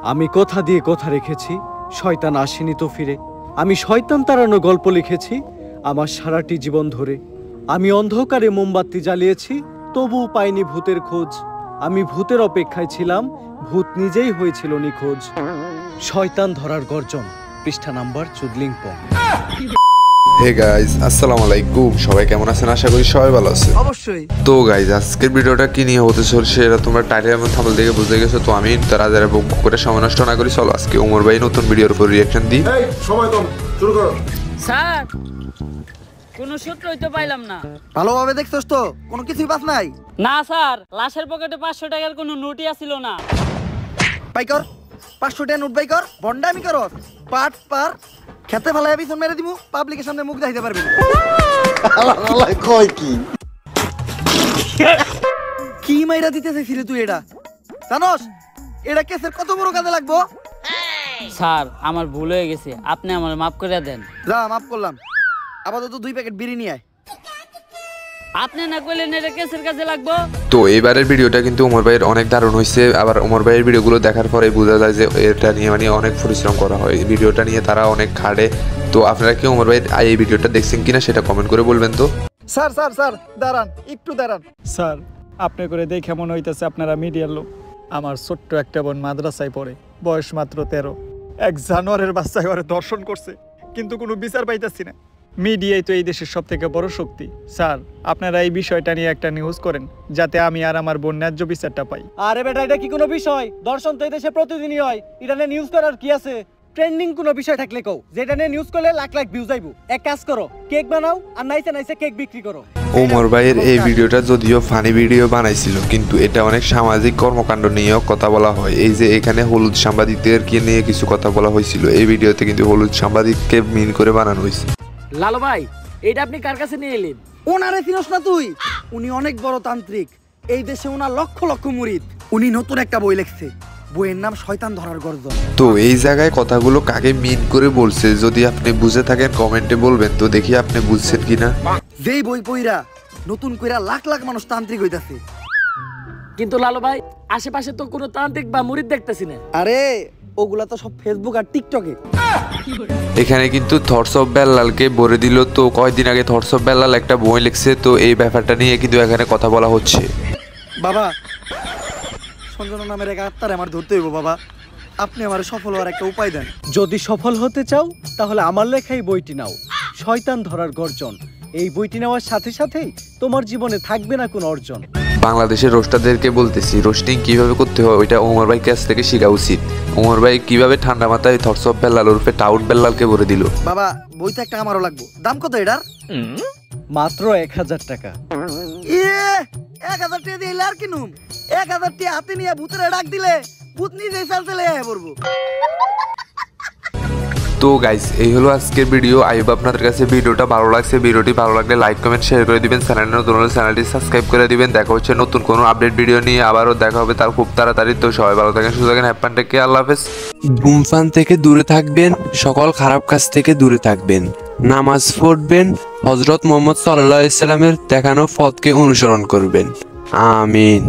আমি কথা দিয়ে কথা রেখেছি, শয়তান আসেনি তো ফিরে। আমি শয়তান তাড়ানো গল্প লিখেছি আমার সারাটি জীবন ধরে। আমি অন্ধকারে মোমবাতি জ্বালিয়েছি, তবুও পাইনি ভূতের খোঁজ। আমি ভূতের অপেক্ষায় ছিলাম, ভূত নিজেই হয়েছিল নিখোঁজ। শয়তান ধরার গর্জন, পৃষ্ঠা নাম্বার চুদলিংপং। হে গাইজ, আসসালামু আলাইকুম। সবাই কেমন আছেন? আশা করি সবাই ভালো আছে। অবশ্যই। তো গাইজ, আজকের ভিডিওটা কি নিয়ে হতে চলছে এটা তোমরা টাইটেল এবং থাম্বনেল দেখে বুঝে গেছো। তো আমি তারা যারা বুক করে সময় নষ্ট না করি, চলো আজকে ওমর ভাই নতুন ভিডিওর উপর রিঅ্যাকশন দিই। এই সময় কম, শুরু করো। স্যার, কোনো সূত্রই তো পাইলাম না। ভালোভাবে দেখছস তো? কোনো কিছুই পাস নাই? না স্যার, লাশের পকেটে 500 টাকার কোনো নোটই আসিল না। বাই কর 500 টাকা নোট বাই কর। বন্ডামি করস? পাট পার খেতে ফেলায় পিছন মেরে দিমু, পাবলিকের সামনে মুখ দেখাইতে পারবি না। আল্লাহ কয় কি কি মাইরা দিতে চাইছিলি তুই? এটা জানোস এটা কেসের কত বড় কাজে লাগবো? স্যার, আমার ভুল হয়ে গেছে, আপনি আমার মাফ করে দেন। যা, মাফ করলাম। আপাতত 2 প্যাকেট বিড়ি নিয়ে আয়। আপনি না কইলেন এটা কেসের কাজে লাগবো। তো এবারের ভিডিওটা কিন্তু ওমর ভাইয়ের অনেক দারুণ হয়েছে। আবার ওমর ভাইয়ের ভিডিওগুলো দেখার পরে বোঝা যায় যে এটা নিয়ে মানে অনেক পরিশ্রম করা হয়, এই ভিডিওটা নিয়ে তারা অনেক খাটে। তো আপনারা কি ওমর ভাইয়ের এই ভিডিওটা দেখছেন কিনা সেটা কমেন্ট করে বলবেন। তো স্যার স্যার স্যার দাঁড়ান, একটু দাঁড়ান। স্যার, আপনি করে দেখে মনে হইতেছে আপনারা মিডিয়ার লোক। আমার ছোট্ট একটা বোন মাদ্রাসায় পড়ে, বয়স মাত্র 13। এক জানোয়ারের বাচ্চা ঘরে দর্শন করছে, কিন্তু কোনো বিচার পাইতেছি না। মিডিয়াই তো এই দেশের সব থেকে বড় শক্তি। স্যার, আপনারা এই বিষয়টা নিয়ে একটা নিউজ করেন, যাতে আমি আর আমার বোন ন্যায্য বিচারটা পাই। আরে বেটা, এটা কি কোনো বিষয়? দর্শন তো এই দেশে প্রতিদিনই হয়, এটা নিয়ে নিউজ করার কি আছে? ট্রেন্ডিং কোনো বিষয় থাকলে কও, যেটা নিয়ে নিউজ করলে লাখ লাখ ভিউজ আইবো। এক কাজ করো, কেক বানাও আর নাইসে নাইসে কেক বিক্রি করো। ওমর ভাইয়ের এই ভিডিওটা যদিও ফানি ভিডিও বানাইছিল, কিন্তু এটা অনেক সামাজিক কর্মকাণ্ড নিয়েও কথা বলা হয়। এই যে এখানে হলুদ সাংবাদিকদেরকে নিয়ে কিছু কথা বলা হয়েছিল, এই ভিডিওতে কিন্তু হলুদ সাংবাদিককে মিন করে বানানো হয়েছে। লালু ভাই, এটা আপনি কার কাছে নিয়ে এলেন? ওনারে চিনস না তুই? উনি অনেক বড় তান্ত্রিক, এই দেশে ওনার লক্ষ লক্ষ মুরিদ। উনি নতুন একটা বই লিখছে, বইয়ের নাম শয়তান ধরার গর্জন। তো এই জায়গায় কথাগুলো কাকে মিন করে বলছে যদি আপনি বুঝে থাকেন কমেন্টে বলবেন, তো দেখি আপনি বুঝছেন কিনা। যেই বই পইরা নতুন কইরা লাখ লাখ মানুষ তান্ত্রিক হইতাছে। কিন্তু লালু ভাই, আশেপাশে তো কোনো তান্ত্রিক বা মুরিদ দেখতেছি না। আরে ওগুলা তো সব ফেসবুক আর টিকটকে। এখানে কিন্তু থটস অফ বেল্লালকে বলে দিল। তো কয়েকদিন আগে থটস অফ বেল্লাল একটা বই লিখছে, তো এই ব্যাপারটা নিয়ে কিন্তু এখানে কথা বলা হচ্ছে। বাবা, সঞ্জনা নামের এক আত্মারে আমার ধরতে হইব বাবা। আপনি আমার সফল হওয়ার একটা উপায় দেন। যদি সফল হতে চাও তাহলে আমার লেখাই বইটি নাও, শয়তান ধরার গর্জন। এই বইটি নেওয়ার সাথে সাথেই তোমার জীবনে থাকবে না কোনো অর্জন। বাংলাদেশের রোস্টারদেরকে বলতেছি, রোস্টিং কিভাবে করতে হয় ওইটা ওমর ভাই কাছ থেকে শেখা উচিত। ওমর ভাই কিভাবে ঠান্ডা মাথায় থটস অফ বেল্লাল ওরফে টাউট বেল্লালকে বলে দিল। বাবা, বইটা একটা আমারও লাগবো। দাম কত এটার? মাত্র 1000 টাকা। 1000 টাকা দিয়ে আর কিনুম? 1000 টাকা হাতে নিয়ে ভূতের ডাক দিলে ভূত নিজেই চলে আয় পড়বো। তো গাইস, এই হলো আজকের ভিডিও। আই হোপ আপনাদের কাছে ভিডিওটা ভালো লাগছে। ভিডিওটি ভালো লাগলে লাইক কমেন্ট শেয়ার করে দিবেন। চ্যানেলে নতুন হলে চ্যানেলটি সাবস্ক্রাইব করে দিবেন। দেখা হচ্ছে নতুন কোনো আপডেট ভিডিও নিয়ে, আবারও দেখা হবে তার খুব তাড়াতাড়ি। তো সবাই ভালো থাকেন, সুস্থ থাকেন, হ্যাপি টেক কেয়ার, আল্লাহ হাফেজ। ধূমপান থেকে দূরে থাকবেন, সকল খারাপ কাজ থেকে দূরে থাকবেন, নামাজ পড়বেন, হযরত মুহাম্মদ সাল্লাল্লাহু আলাইহি সাল্লামের দেখানো পথকে অনুসরণ করবেন। আমিন।